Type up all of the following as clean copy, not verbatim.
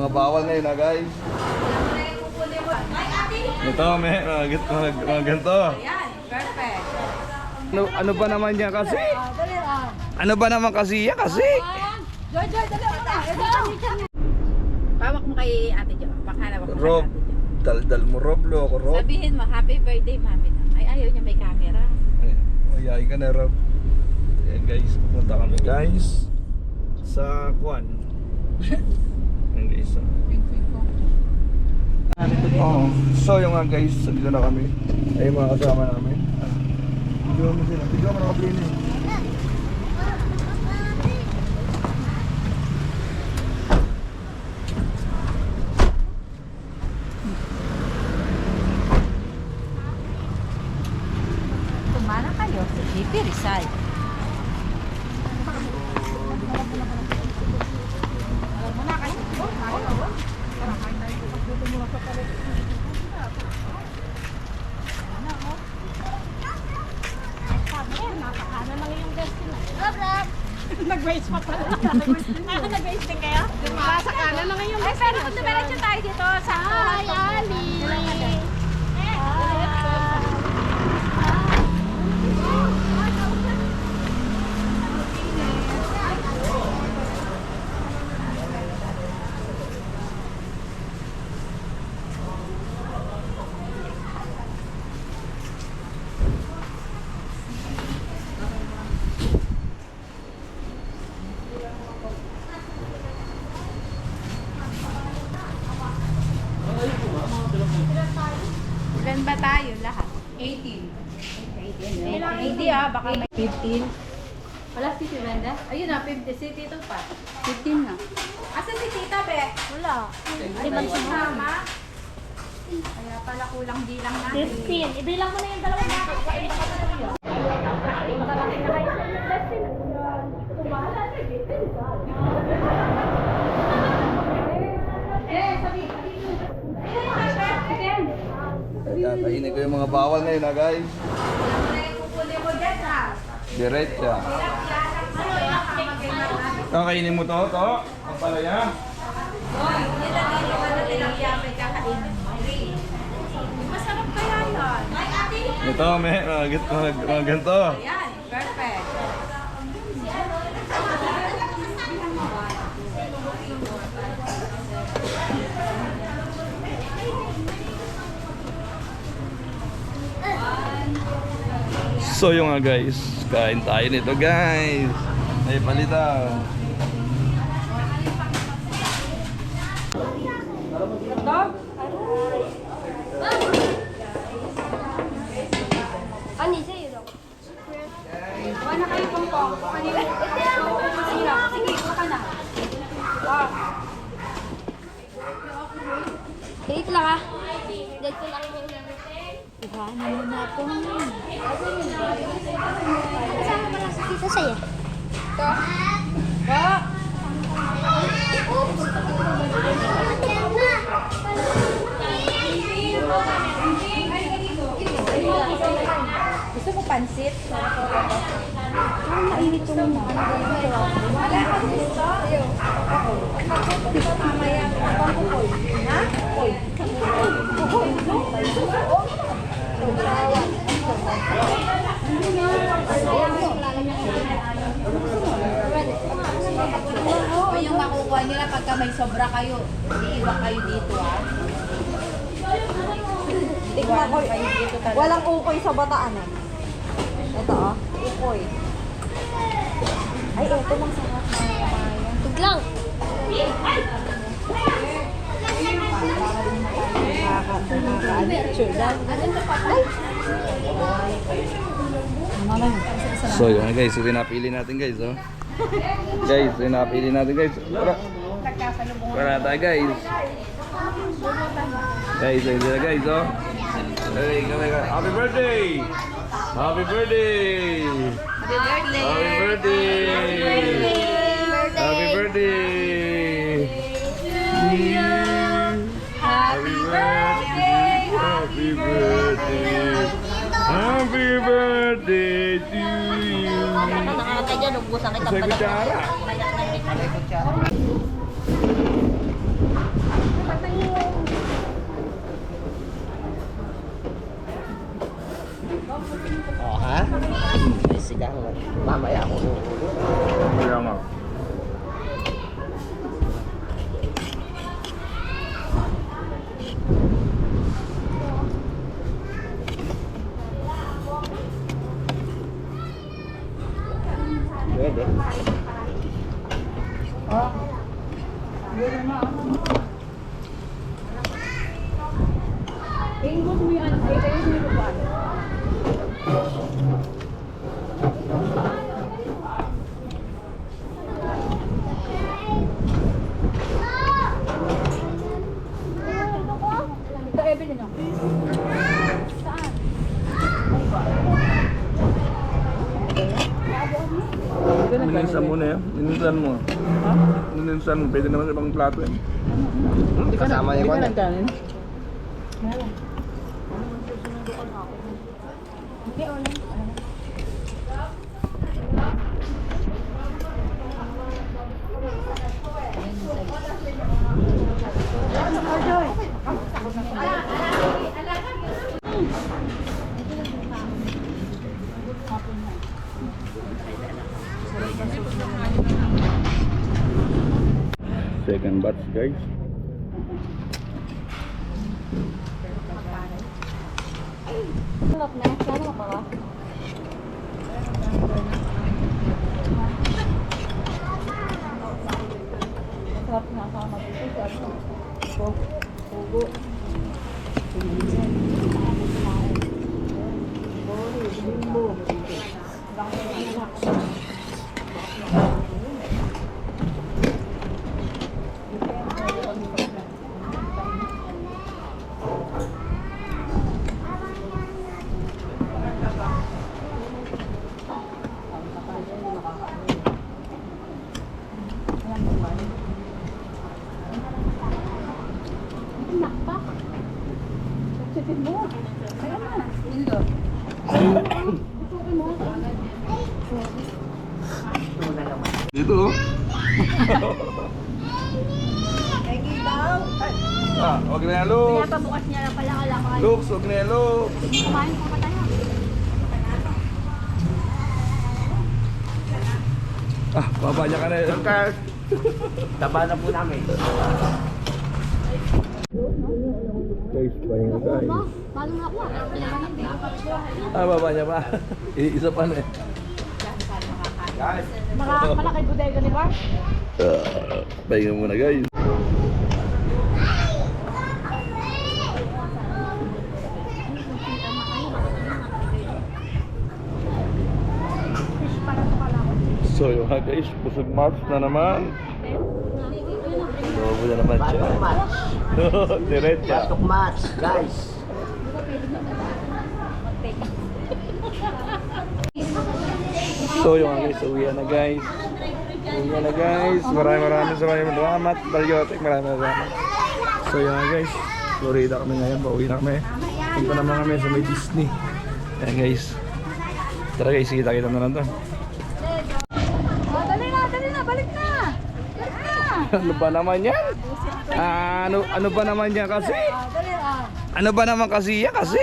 mga bawal ngayon ha guys. Ito may mga ganito. Ayan, perfect. Ano ba naman yan kasi? Ano ba naman kasi yan kasi? Joy, dali mo na. Pawak mo kay Ate Jo. Pakala mo kay Rob, Ate Jo. daldal mo Rob, loko Rob. Sabihin mo, happy birthday, mami. Ay, ayaw niya may camera. Mayayain ka na Rob. Ayan guys, pupunta kami guys sa Kwan. Ayan guys. Oh, so yung nga guys, dito na kami. Ay mga kasama namin. Video mo sila. Video mo na kapilin eh. Tumana kayo sa GP Rizal. Nag-waste pa pala. Nag-waste din kayo? Sa kanan lang ngayon. Ay, pero kung dumiretso tayo dito, sakto. Hi, Ali! Ilan ba tayo lahat? 18. 80 ah, baka may 15. Wala si Brenda? Ayun na, 50. Si Tito pa. 15 na. Asa si Tita, Be? Wala. Di ba si Mama? Kaya pala kulang bilang natin. 15. Ibilang mo na yung dalawang dito. Kainit ka na rin yun. Ayan, kainin ko yung mga bawal ngayon ha guys. Diretsa. Kainin mo to? Ang palaya. Masarap kaya yun. Ito may mga ganito. Ayan, perfect. So yung nga guys, kain tayo nito guys. Ay palitan. Ani, sa'yo daw. Wala kayo pong pong. Sige, baka na. Date lang ah. Date ko lang yung Iba naman na po. kasama mo lang sa tita sa'yo. Ito. Ba? Gusto mo pansit? Mainit ko naman. Wala ka gusto? Gusto mamaya. Pangkukoy. Ha? Koy. O yung makukuha nila pagka may sobra kayo, iiwan kayo dito ah. Tignan ko, Kayo dito talaga. walang ukoy sa bataan eh. Ito oh, ukoy. Ay, ito lang sarap na papaya. Tig lang. Nakaka-adventure lang. So yun guys, ito yung napili natin guys oh. Guys, ito yung napili natin guys. Para tayo guys. Guys, ito na guys oh. Hey, happy birthday! Happy birthday! Happy birthday! Happy birthday! Happy birthday! Happy birthday! Happy birthday! Happy birthday to you! Nakakatay dyan, ubusan kita Sa pala. kutsara! Oh, ha? Ay, sigang. Mamaya ako. Kaya nga. Pwede. Ingos mo yan. Kayo mo yung ba? Ito, Evelyn, no? Saan? Nininsan mo na yan. Nininsan mo. Nininsan mo. Pwede naman sa ibang plato yan. Kasama niya ko na. Second batch guys. Look na. Kaya ba ba? Sarap na sama dito. Pugo. Dito oh. Ah, wag na yan, Lux. Pabukas niya lang pala kalakal. Lux, wag na yan, Lux. Kumain ko pa tayo. Ah, baba niya ka na yun. Taba na po namin. Guys, pahinga guys. Paano na ako? Ah, baba niya pa. Isa pa na eh. Guys. Malaki bodega ni Bar? Pahinga muna guys. So yung mga guys, busog match na naman. Lobo na naman siya. Batok match. Diretsa. Batok match, guys. So yung mga guys, uwian na guys. Uwian na guys. Maraming salamat. Balyotek, maraming salamat. So yung mga guys, Florida kami ngayon. Pauwi na kami. Punta naman kami sa may Disney. Ayan guys. Tara guys, kita-kita na lang to. Dali na, balik na! Balik na! Ano ba naman yan? Ano ba naman yan kasi? Dali na! Ano ba naman kasi yan kasi?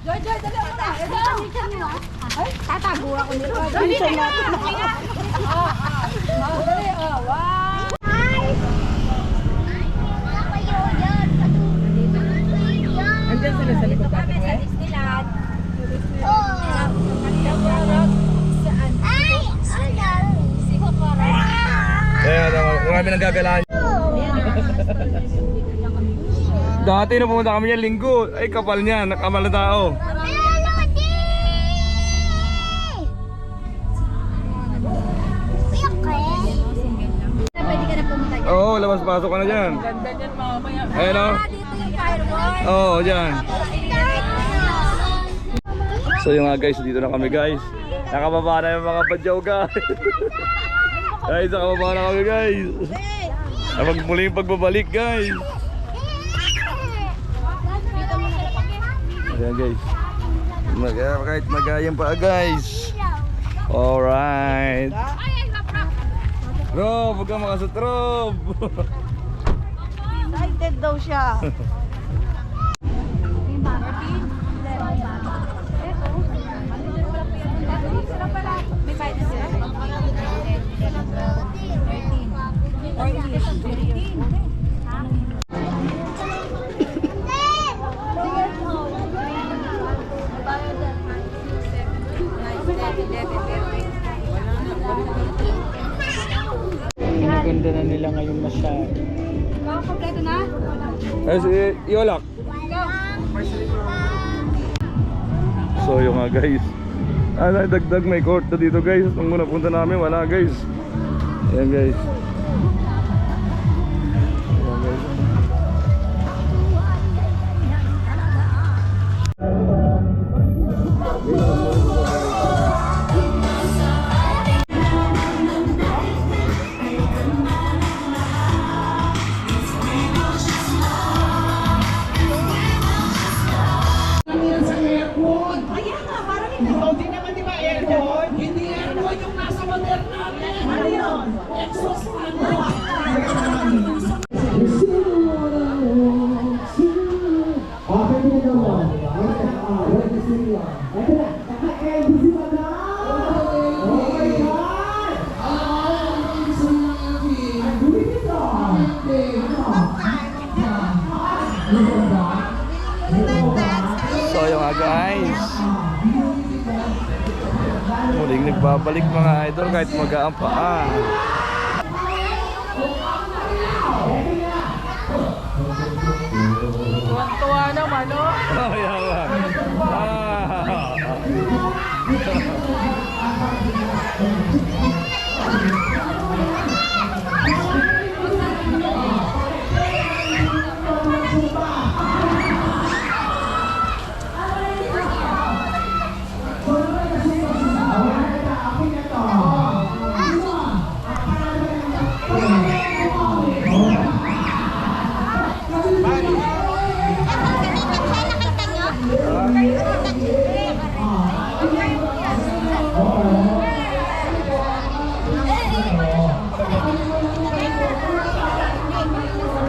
Joy, dali ako na! Ay, tatago ako nito. Dali na! Dali, wow! Andiyan sila sa likod natin, Sa eh? Disneyland. Ayan, marami nang gagalaan. Dati na pumunta kami yan linggo. Ay kapal niya, nakamal na tao. Pwede ka na pumunta dyan. Oo, labas-pasok ka na dyan. Ganda niyan mamaya. Ayan o. Dito yung fireworks. Oo, dyan. So yung nga guys, dito na kami guys. Nakababa na yung mga badyaw guys. Guys, nakababa na kami guys. Kapag muli yung pagbabalik guys. Ayan guys. Kahit magayang pa guys. Alright. Rob, huwag kang makasutrob. Excited daw siya. May bayad na sila. 13. Ganda na nila ngayon masyado. Kompleto na? Ay, si Yolak. So yung nga guys. Dagdag may court na dito guys. Nung muna punta namin wala guys. Ayan guys. Ayan guys. So yung nga guys, muling nagbabalik mga idol kahit mag-aang paa. Tuwan-tuwa naman, no? Oh, yaman.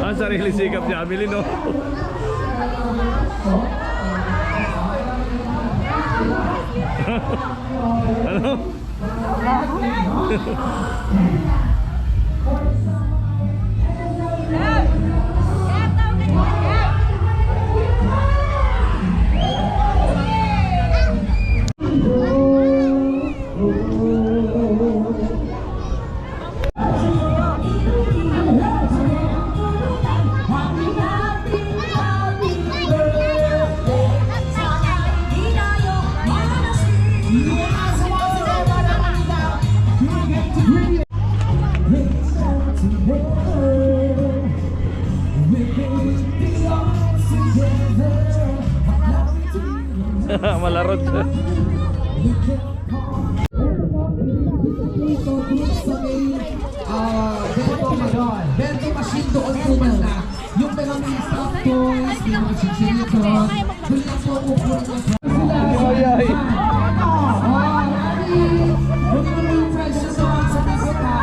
Ang sarili sikap niya, Amelie, no? Ano? Malarot siya. Bento machine doon po banda. Yung maraming stock toys, yung mga chichirito, doon lang po kukunin ko sa Ay, ay. Huwag mo naman yung precious doon sa takot ha.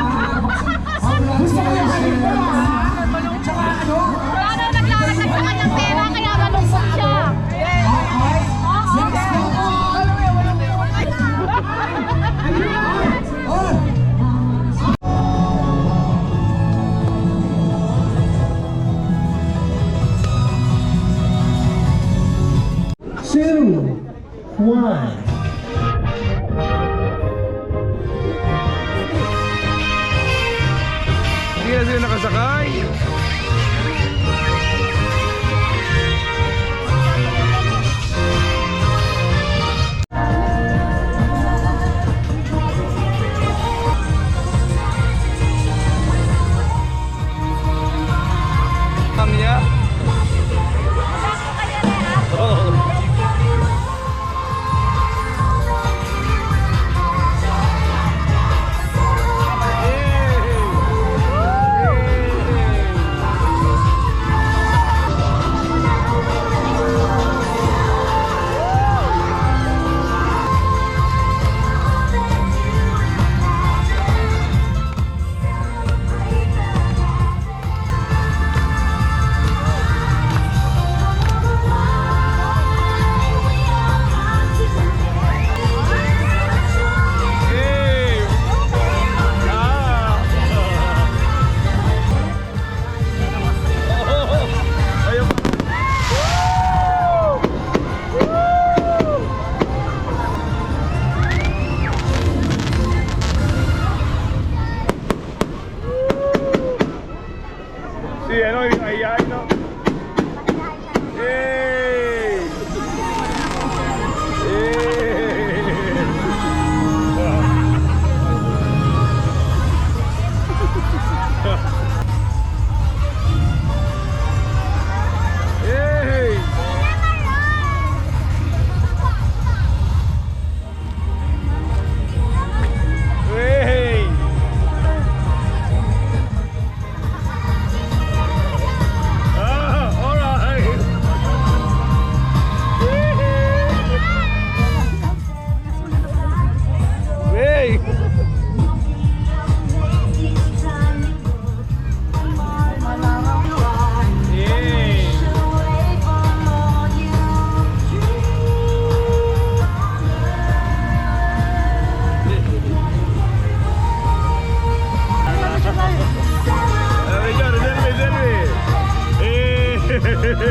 Congratulations! Tsaka ano? Paano naglalagay sa kanyang pera kaya malungkot siya? Next na po! Two, one. Hindi na sila nakasakay. Niya. Oh.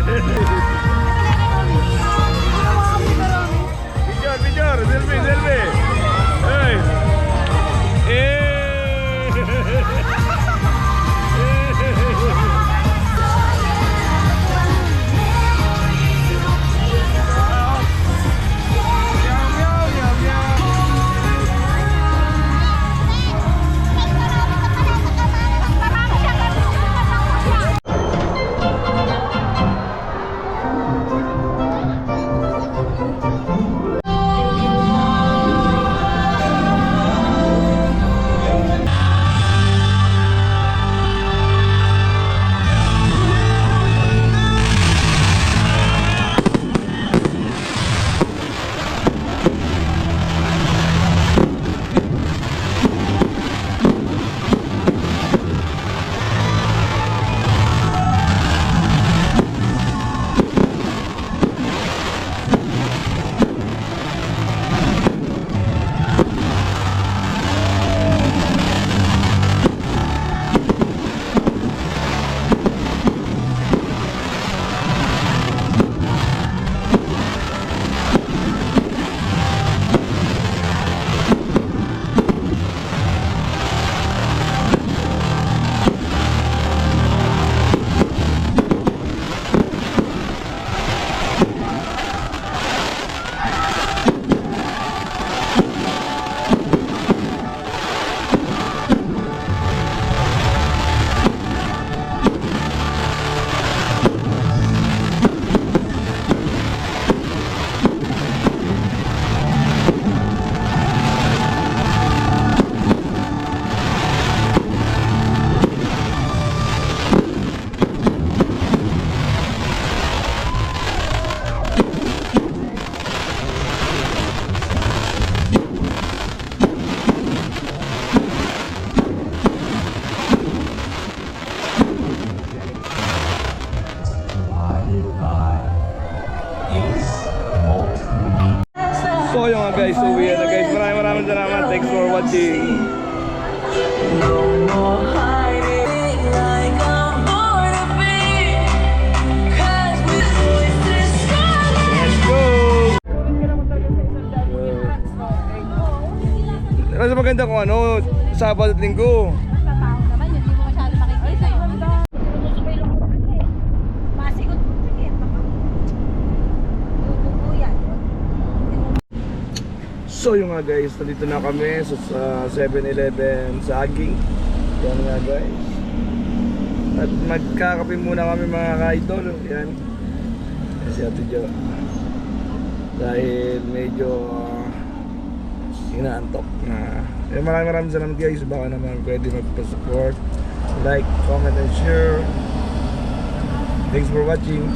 Picture, selfie. Hey. So yun nga guys, uwi na guys. Maraming salamat. Thanks for watching. Let's go! Mas maganda kung ano, Sabado at Linggo. Sa tao naman, yun, hindi mo masyado makikita yun. Masikot po sige. Tutubo yan. So yun nga guys, nandito na kami sa 7-Eleven Saging. Yan nga guys. At magkakape muna kami mga ka-idol. Yan. Si Ate Jo. Dahil medyo inaantok na. Maraming salamat guys. Baka naman pwede magpa-support. Like, comment, and share. Thanks for watching.